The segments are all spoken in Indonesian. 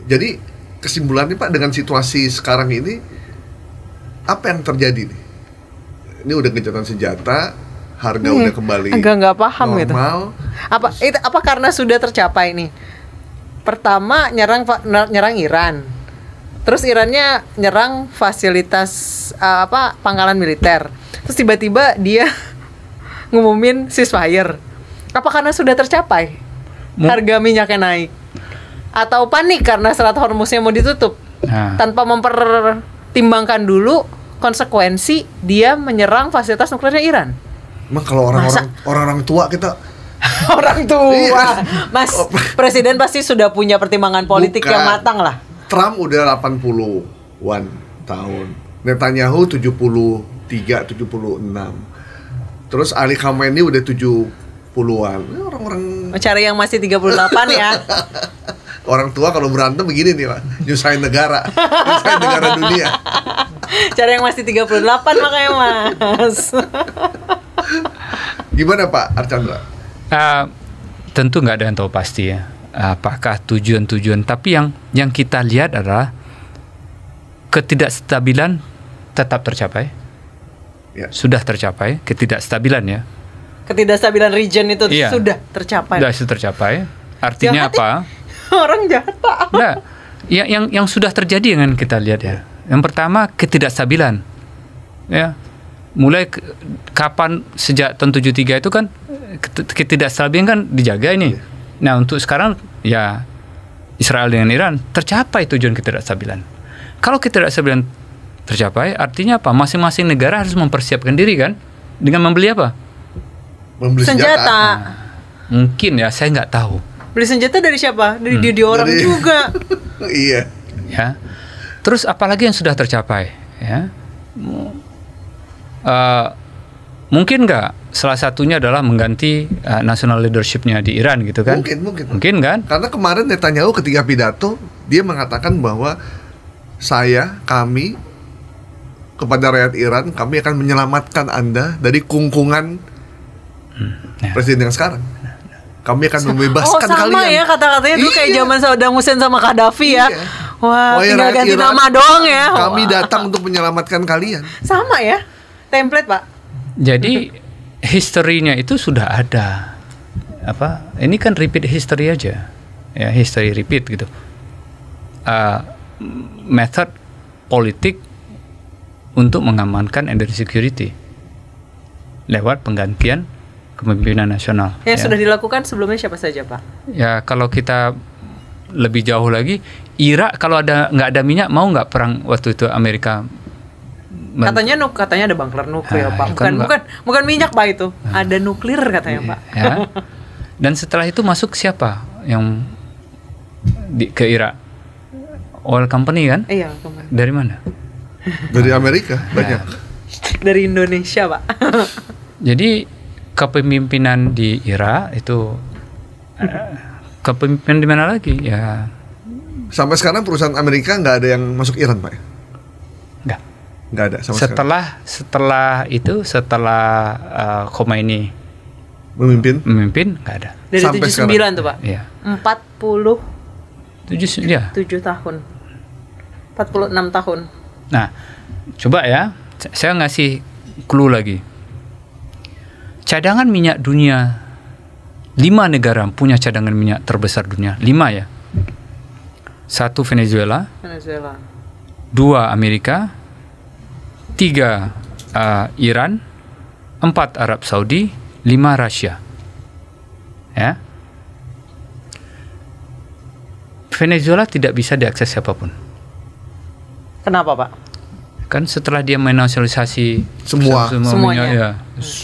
Jadi kesimpulannya Pak, dengan situasi sekarang ini apa yang terjadi nih? Ini udah gencatan senjata, harga udah kembali nggak paham normal. Gitu. Apa karena sudah tercapai nih? Pertama nyerang Iran, terus Irannya nyerang fasilitas pangkalan militer, terus tiba-tiba dia ngumumin ceasefire. Apa karena sudah tercapai? Harga minyaknya naik, atau panik karena Selat Hormuznya mau ditutup tanpa mempertimbangkan dulu konsekuensi dia menyerang fasilitas nuklirnya Iran? Emang kalau orang-orang tua kita orang tua, Mas, presiden pasti sudah punya pertimbangan politik yang matang lah. Trump udah 80-an tahun, Netanyahu 73, 76, terus Ali Khamenei udah 70-an. Orang-orang mencari yang masih 38 ya. Orang tua kalau berantem begini nih Pak, nyusahin negara dunia. Cari yang masih 38 makanya Mas. Gimana Pak Archandra? Tentu nggak ada yang tahu pasti ya, apakah tujuan, tapi yang kita lihat adalah ketidakstabilan tetap tercapai, sudah tercapai ketidakstabilan ya. Ketidakstabilan region itu sudah tercapai. Sudah tercapai. Artinya jahat apa? Orang jahat Pak. Nah, yang sudah terjadi yang kita lihat ya. Yang pertama ketidakstabilan, ya. Mulai kapan sejak tahun 73 itu kan ketidakstabilan kan dijaga ini. Nah untuk sekarang ya Israel dengan Iran tercapai tujuan ketidakstabilan. Kalau ketidakstabilan tercapai artinya apa? Masing-masing negara harus mempersiapkan diri kan dengan membeli apa? Membeli senjata. Nah, mungkin ya saya nggak tahu. Beli senjata dari siapa? Dari orang juga. Iya. Ya. Terus apalagi yang sudah tercapai ya? Mungkin nggak salah satunya adalah mengganti national leadership-nya di Iran gitu kan? Mungkin kan? Karena kemarin Netanyahu ketika pidato dia mengatakan bahwa kami kepada rakyat Iran, kami akan menyelamatkan Anda dari kungkungan presiden yang sekarang. Kami akan membebaskan kalian. Sama ya kata-katanya dulu kayak zaman Saddam Hussein sama Gaddafi ya. Wah, tinggal ganti Iran, nama doang ya. Kami datang untuk menyelamatkan kalian. Sama ya. Template Pak. Jadi historinya itu sudah ada. Ini kan repeat history aja. Ya, history repeat gitu. Method politik untuk mengamankan energy security lewat penggantian kepemimpinan nasional. Yang sudah dilakukan sebelumnya siapa saja Pak? Ya kalau kita lebih jauh lagi, Irak kalau nggak ada minyak mau nggak perang waktu itu Amerika? Katanya ada bunker nuklir Pak. Bukan minyak Pak itu. Ada nuklir katanya Pak. Ya. Dan setelah itu masuk siapa yang ke Irak? Oil company kan? Iya, company. Dari mana? Dari Amerika banyak. Dari Indonesia Pak. Jadi kepemimpinan di Irak itu kepemimpinan di mana lagi ya? Sampai sekarang perusahaan Amerika nggak ada yang masuk Iran Pak? Nggak ada sama setelah Khomeini memimpin nggak ada. Dari 79 tuh Pak. Iya. 7 tahun. 46 tahun. Nah, coba ya, saya ngasih clue lagi. Cadangan minyak dunia, 5 negara punya cadangan minyak terbesar dunia, 5 ya. 1 Venezuela. 2 Amerika. 3 Iran, 4 Arab Saudi, 5 Rusia. Ya. Venezuela tidak bisa diakses siapapun. Kenapa Pak? Kan setelah dia menasionalisasi semuanya ya,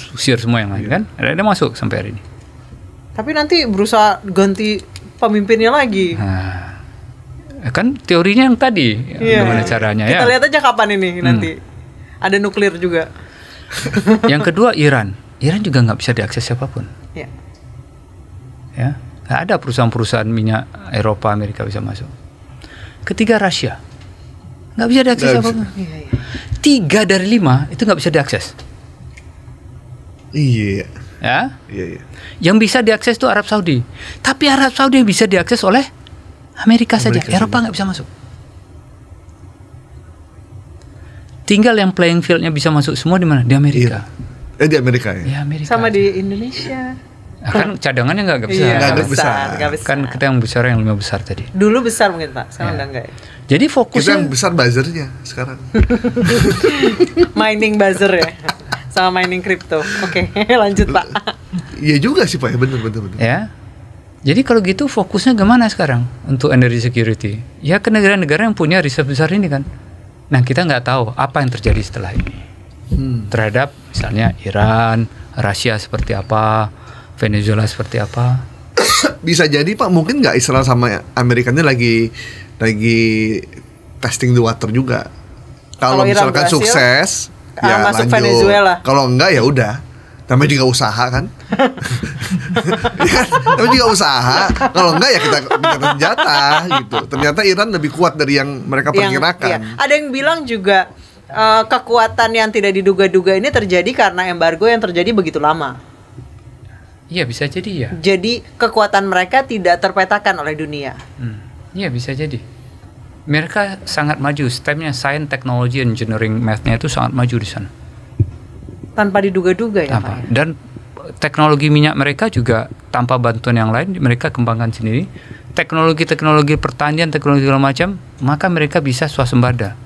usir semua yang lain kan, dia masuk sampai hari ini. Tapi nanti berusaha ganti pemimpinnya lagi. Nah, kan teorinya yang tadi, gimana caranya Kita lihat aja kapan ini nanti. Ada nuklir juga. Yang kedua Iran juga nggak bisa diakses siapapun. Ya. Ya, nggak ada perusahaan-perusahaan minyak Eropa, Amerika bisa masuk. Ketiga Rusia, nggak bisa diakses siapapun. 3 dari 5 itu nggak bisa diakses. Iya. Ya. Iya. Yang bisa diakses itu Arab Saudi. Tapi Arab Saudi bisa diakses oleh Amerika saja. Amerika Eropa saja. nggak bisa masuk. Tinggal yang playing fieldnya bisa masuk semua di mana? Di Amerika. Di Amerika ya. Ya Amerika. Sama di Indonesia. Nah, kan cadangannya nggak besar. Iya, Nggak besar. Kan kita yang besar, yang 5 besar tadi. Dulu besar mungkin Pak, sekarang Ya. enggak ya. Jadi Kita fokusnya yang besar buzzernya sekarang. Mining buzzer ya. Sama mining crypto. Oke, lanjut Pak. Iya juga sih Pak, ya bener. ya. Jadi kalau gitu fokusnya kemana sekarang untuk energy security? Ya ke negara-negara yang punya riset besar ini kan. Nah kita nggak tahu apa yang terjadi setelah ini terhadap misalnya Iran, Rusia seperti apa, Venezuela seperti apa. Bisa jadi Pak, mungkin nggak Israel sama Amerika ini lagi testing the water juga. Kalau Kalau Iran misalkan berhasil, sukses, ya masuk lanjut. Venezuela. Kalau enggak ya udah. Namanya juga usaha kan. Ya kan? Namanya juga usaha. Kalau enggak ya kita senjata gitu. Ternyata Iran lebih kuat dari yang mereka perkirakan. Iya. Ada yang bilang juga kekuatan yang tidak diduga-duga ini terjadi karena embargo yang terjadi begitu lama. Iya bisa jadi ya. Jadi kekuatan mereka tidak terpetakan oleh dunia. Iya bisa jadi. Mereka sangat maju. STEM-nya science, technology, engineering, math-nya itu sangat maju di sana. Tanpa diduga-duga ya Tanpa. Pak. Dan teknologi minyak mereka juga tanpa bantuan yang lain mereka kembangkan sendiri. Teknologi pertanian, teknologi segala macam, maka mereka bisa swasembada.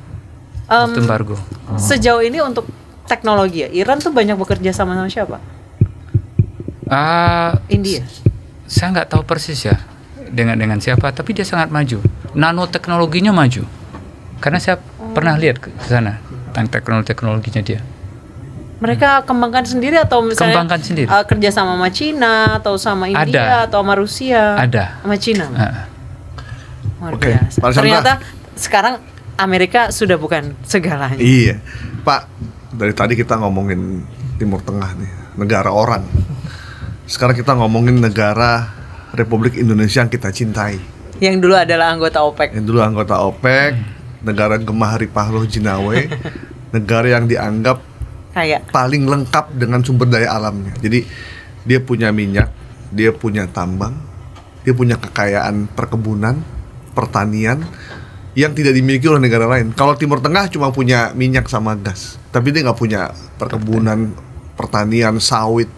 Waktu embargo. Sejauh ini untuk teknologi ya, Iran tuh banyak bekerja sama siapa? India. Saya nggak tahu persis ya dengan siapa, tapi dia sangat maju. Nanoteknologinya maju. Karena saya pernah lihat ke sana tentang teknologinya dia. Mereka kembangkan sendiri atau misalnya Kembangkan sendiri. Kerja sama Cina atau sama India Ada. atau sama Rusia? Ada. Sama Cina. Luar Oke, biasa. Pak Chandra. Ternyata sekarang Amerika sudah bukan segalanya. Iya, Pak. Dari tadi kita ngomongin Timur Tengah nih, negara orang. Sekarang kita ngomongin negara Republik Indonesia yang kita cintai. Yang dulu adalah anggota OPEC. Yang dulu anggota OPEC, negara Gemah Ripahloh Jinawe, negara yang dianggap Kayak paling lengkap dengan sumber daya alamnya. Jadi dia punya minyak, dia punya tambang, dia punya kekayaan perkebunan, pertanian yang tidak dimiliki oleh negara lain. Kalau Timur Tengah cuma punya minyak sama gas, tapi dia nggak punya perkebunan, pertanian, sawit.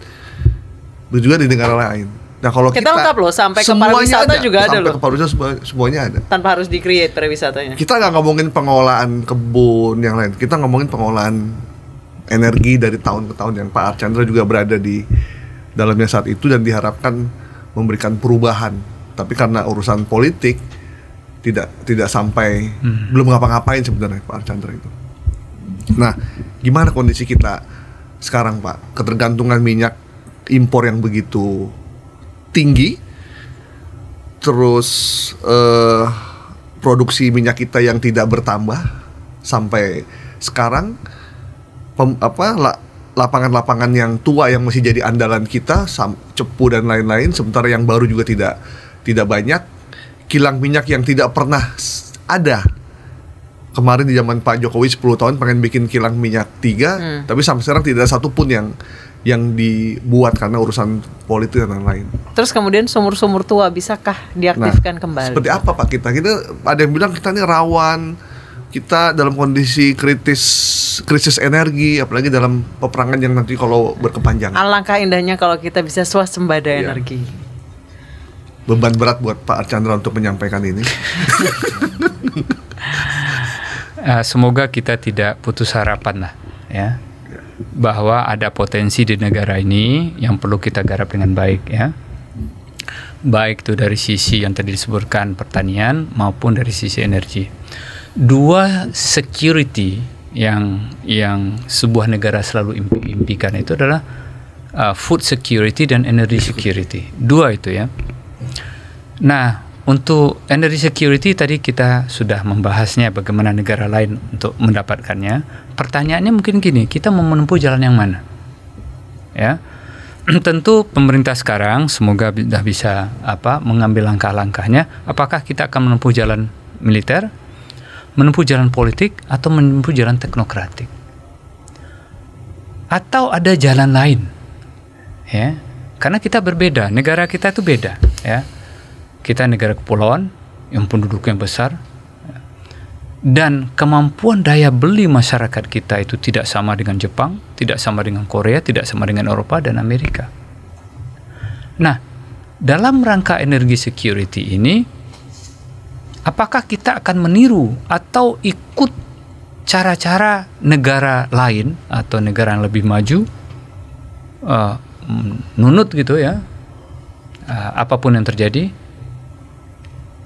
Begitu juga di negara lain. Nah kalau kita lengkap loh, sampai ke semuanya pariwisata juga ada sampai loh. ke pariwisata semuanya ada. Tanpa harus di-create pariwisatanya. Kita nggak ngomongin pengolahan kebun yang lain, kita ngomongin pengolahan energi dari tahun ke tahun yang Pak Archandra juga berada di dalamnya saat itu dan diharapkan memberikan perubahan. Tapi karena urusan politik tidak sampai belum ngapa-ngapain sebenarnya Pak Archandra itu. Nah, gimana kondisi kita sekarang Pak? Ketergantungan minyak impor yang begitu tinggi, terus produksi minyak kita yang tidak bertambah sampai sekarang. Lapangan-lapangan yang tua yang masih jadi andalan kita, cepu dan lain-lain, sementara yang baru juga tidak banyak. Kilang minyak yang tidak pernah ada. Kemarin di zaman Pak Jokowi 10 tahun pengen bikin kilang minyak 3, tapi sampai sekarang tidak ada satupun yang dibuat karena urusan politik dan lain-lain. Terus kemudian sumur-sumur tua bisakah diaktifkan kembali? Seperti apa Pak kita? Ada yang bilang kita ini rawan, kita dalam kondisi krisis energi, apalagi dalam peperangan yang nanti kalau berkepanjangan. Alangkah indahnya kalau kita bisa swasembada Iya. energi. Beban berat buat Pak Archandra untuk menyampaikan ini. Semoga kita tidak putus harapan lah ya, bahwa ada potensi di negara ini yang perlu kita garap dengan baik ya, baik itu dari sisi yang tadi disebutkan pertanian maupun dari sisi energi. Dua security yang sebuah negara selalu impikan itu adalah food security dan energy security. Dua itu ya. Nah, untuk energy security tadi kita sudah membahasnya bagaimana negara lain untuk mendapatkannya. Pertanyaannya mungkin gini, kita mau menempuh jalan yang mana? Ya. Tentu pemerintah sekarang semoga sudah bisa mengambil langkah-langkahnya. Apakah kita akan menempuh jalan militer, menempuh jalan politik, atau menempuh jalan teknokratik? Atau ada jalan lain? Ya. Karena kita berbeda, negara kita itu beda, ya. Kita negara kepulauan, yang penduduknya besar, dan kemampuan daya beli masyarakat kita itu tidak sama dengan Jepang, tidak sama dengan Korea, tidak sama dengan Eropa dan Amerika. Nah, dalam rangka energi security ini, apakah kita akan meniru atau ikut cara-cara negara lain atau negara yang lebih maju, nunut gitu ya, apapun yang terjadi,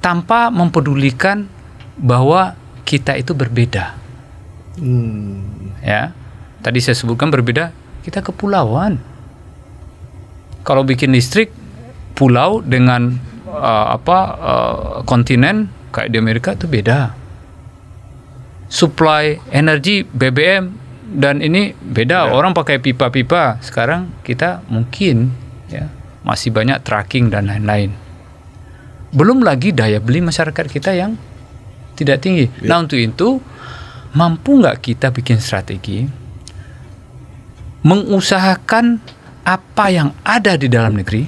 tanpa mempedulikan bahwa kita itu berbeda. Ya, tadi saya sebutkan berbeda, kita kepulauan. Kalau bikin listrik pulau dengan kontinen kayak di Amerika itu beda. Supply energi BBM dan ini beda. Orang pakai pipa-pipa. Sekarang kita mungkin ya masih banyak tracking dan lain-lain. Belum lagi daya beli masyarakat kita yang tidak tinggi. Nah, untuk itu mampu nggak kita bikin strategi mengusahakan apa yang ada di dalam negeri?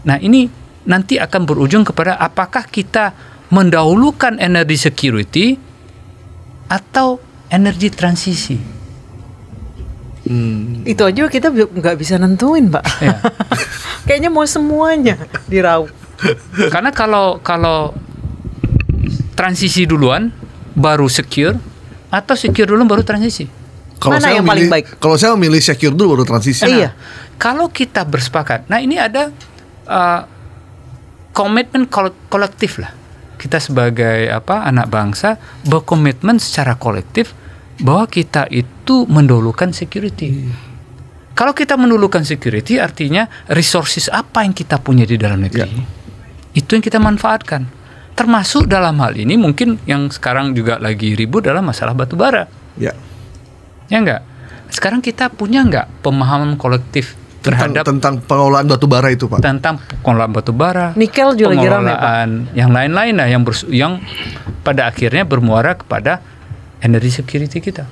Nah, ini nanti akan berujung kepada apakah kita mendahulukan energi security atau energi transisi. Itu aja kita nggak bisa nentuin, Pak. Ya. Kayaknya mau semuanya diraup. Karena kalau transisi duluan baru secure, atau secure dulu baru transisi. Mana yang paling baik? Kalau saya memilih secure dulu baru transisi. Iya. Kalau kita bersepakat, nah ini ada komitmen kolektif lah. Kita sebagai anak bangsa berkomitmen secara kolektif bahwa kita itu mendahulukan security. Kalau kita mendahulukan security, artinya resources apa yang kita punya di dalam negeri, itu yang kita manfaatkan. Termasuk dalam hal ini mungkin yang sekarang juga lagi ribut dalam masalah batu bara. Ya enggak? Sekarang kita punya enggak pemahaman kolektif terhadap tentang pengelolaan batu bara itu, Pak? Tentang pengelolaan batu bara, nikel juga lagi ramai, Pak. Yang lain-lain lah yang pada akhirnya bermuara kepada energy security kita.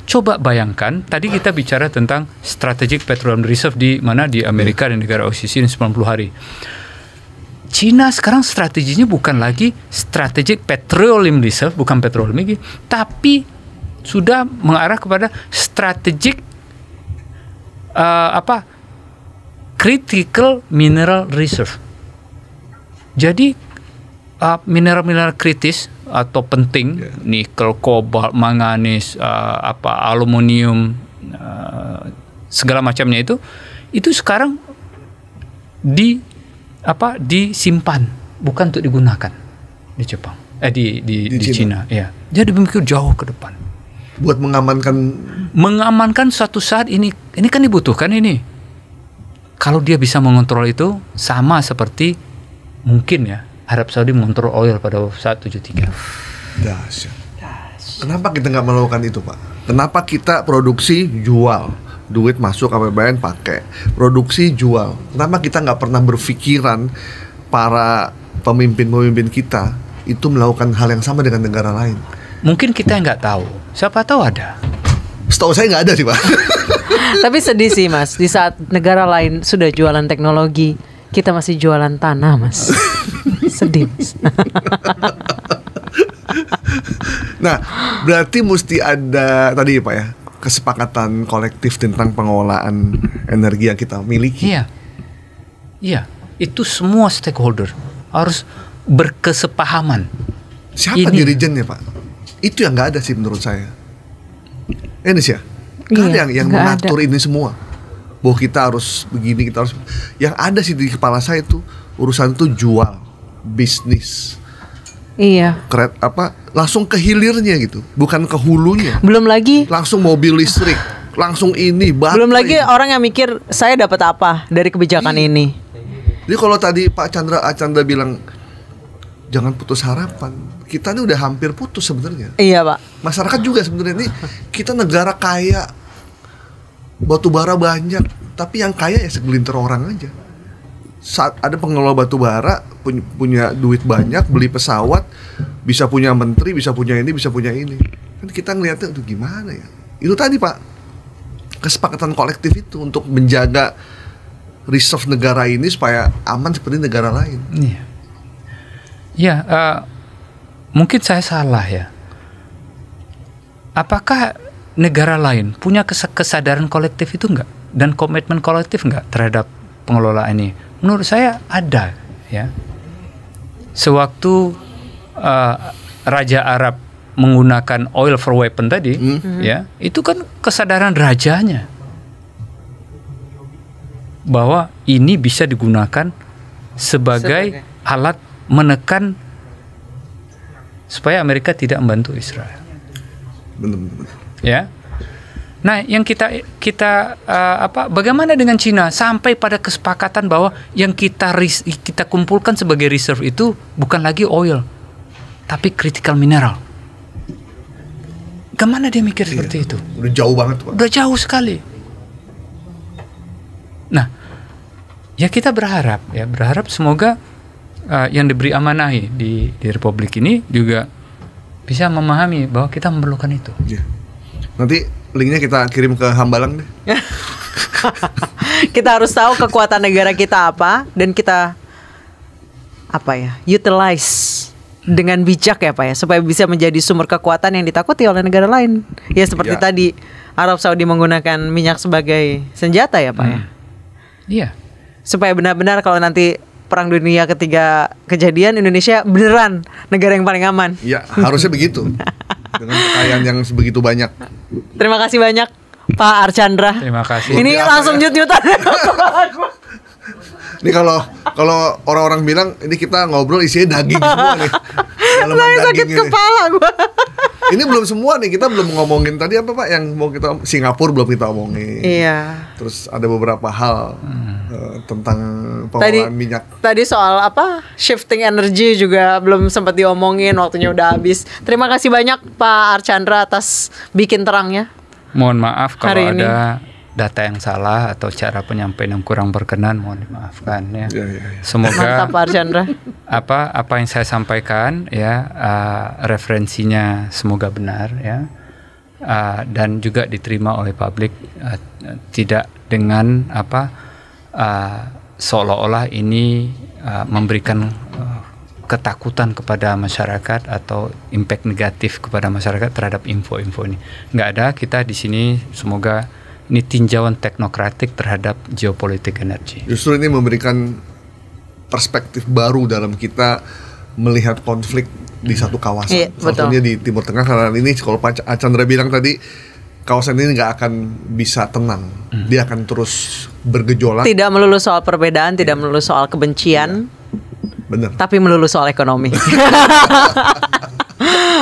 Coba bayangkan, tadi kita bicara tentang strategic petroleum reserve di mana di Amerika dan negara OCC ini 90 hari. Cina sekarang strateginya bukan lagi strategic petroleum reserve, bukan petroleum lagi, tapi sudah mengarah kepada strategic critical mineral reserve. Jadi mineral-mineral kritis atau penting, nikel, kobalt, manganis, aluminium, segala macamnya itu sekarang disimpan, bukan untuk digunakan di Jepang, di Cina. Ya. Jadi memikir jauh ke depan. Buat mengamankan suatu saat ini kan dibutuhkan ini. Kalau dia bisa mengontrol itu, sama seperti mungkin ya Arab Saudi mengontrol oil pada saat 73. Dahsyat. Kenapa kita nggak melakukan itu, Pak? Kenapa kita produksi jual, duit masuk APBN pakai, produksi jual? Kenapa kita nggak pernah berpikiran para pemimpin-pemimpin kita itu melakukan hal yang sama dengan negara lain? Mungkin kita nggak tahu. Siapa tahu ada. Setahu saya nggak ada sih, Pak. Tapi sedih sih, Mas. Di saat negara lain sudah jualan teknologi, kita masih jualan tanah, Mas. Sedih, Mas. Nah, berarti mesti ada tadi, Pak ya, kesepakatan kolektif tentang pengelolaan energi yang kita miliki. Iya. Itu semua stakeholder harus berkesepahaman. Siapa dirijennya, Pak? Itu yang nggak ada sih menurut saya. Indonesia, kan yang mengatur ini semua. Bahwa kita harus begini, kita harus. Yang ada sih di kepala saya itu urusan itu jual, bisnis. Iya. Langsung ke hilirnya gitu, bukan ke hulunya. Belum lagi langsung mobil listrik, langsung ini. Belum lagi orang yang mikir saya dapat apa dari kebijakan ini. Jadi kalau tadi Pak Chandra bilang jangan putus harapan, kita ini udah hampir putus sebenarnya. Iya, Pak. Masyarakat juga sebenarnya ini kita negara kaya, batu bara banyak, tapi yang kaya ya segelintir orang aja. Saat ada pengelola batu bara punya duit banyak, beli pesawat, bisa punya menteri, bisa punya ini, bisa punya ini. Kan kita ngeliatnya itu gimana ya? Itu tadi, Pak, kesepakatan kolektif itu untuk menjaga reserve negara ini supaya aman seperti negara lain. Iya. Ya, mungkin saya salah ya. Apakah negara lain punya kesadaran kolektif itu enggak? Dan komitmen kolektif enggak terhadap pengelolaan ini? Menurut saya ada ya. Sewaktu Raja Arab menggunakan oil for weapon tadi, ya, itu kan kesadaran rajanya bahwa ini bisa digunakan sebagai alat menekan supaya Amerika tidak membantu Israel. Benar. Ya. Nah, yang kita bagaimana dengan Cina sampai pada kesepakatan bahwa yang kita kumpulkan sebagai reserve itu bukan lagi oil, tapi critical mineral. Kemana dia mikir seperti itu? Udah jauh banget, Pak. Udah jauh sekali. Nah, ya kita berharap semoga yang diberi amanahi di Republik ini juga bisa memahami bahwa kita memerlukan itu. Ya. Nanti linknya kita kirim ke Hambalang deh. Kita harus tahu kekuatan negara kita apa dan kita utilize dengan bijak ya Pak ya, supaya bisa menjadi sumber kekuatan yang ditakuti oleh negara lain. Ya seperti tadi Arab Saudi menggunakan minyak sebagai senjata ya Pak ya. Iya. Supaya benar-benar kalau nanti Perang Dunia Ketiga kejadian, Indonesia beneran negara yang paling aman. Iya, harusnya begitu. Dengan kekayaan yang sebegitu banyak. Terima kasih banyak Pak Archandra. Terima kasih. Ini langsung nyut-nyutan. Ini kalau orang-orang bilang ini kita ngobrol isinya daging semua nih. Saya sakit kepala gua. Ini belum semua nih, kita belum ngomongin tadi apa Pak yang mau kita Singapura belum kita omongin. Iya. Terus ada beberapa hal tentang pengelolaan minyak. Tadi soal shifting energy juga belum sempat diomongin, waktunya udah habis. Terima kasih banyak Pak Archandra atas bikin terangnya. Mohon maaf kalau Hari ini. ada data yang salah atau cara penyampaian yang kurang berkenan, mohon dimaafkan ya. Ya. Semoga Mantap Pak Archandra. apa yang saya sampaikan ya referensinya semoga benar ya, dan juga diterima oleh publik, tidak dengan seolah-olah ini memberikan ketakutan kepada masyarakat atau impact negatif kepada masyarakat terhadap info-info ini. Nggak ada, kita di sini semoga ini tinjauan teknokratik terhadap geopolitik energi. Justru ini memberikan perspektif baru dalam kita melihat konflik di satu kawasan. Iya, Satunya di Timur Tengah, karena ini kalau Pak Archandra bilang tadi, kawasan ini nggak akan bisa tenang. Dia akan terus bergejolak. Tidak melulu soal perbedaan, tidak melulu soal kebencian, Bener. tapi melulu soal ekonomi.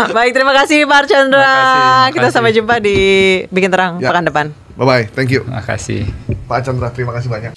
Baik, terima kasih Pak Archandra. Terima kasih. Kita sampai jumpa di Bikin Terang pekan depan. Bye-bye, thank you. Terima kasih. Pak Archandra, terima kasih banyak.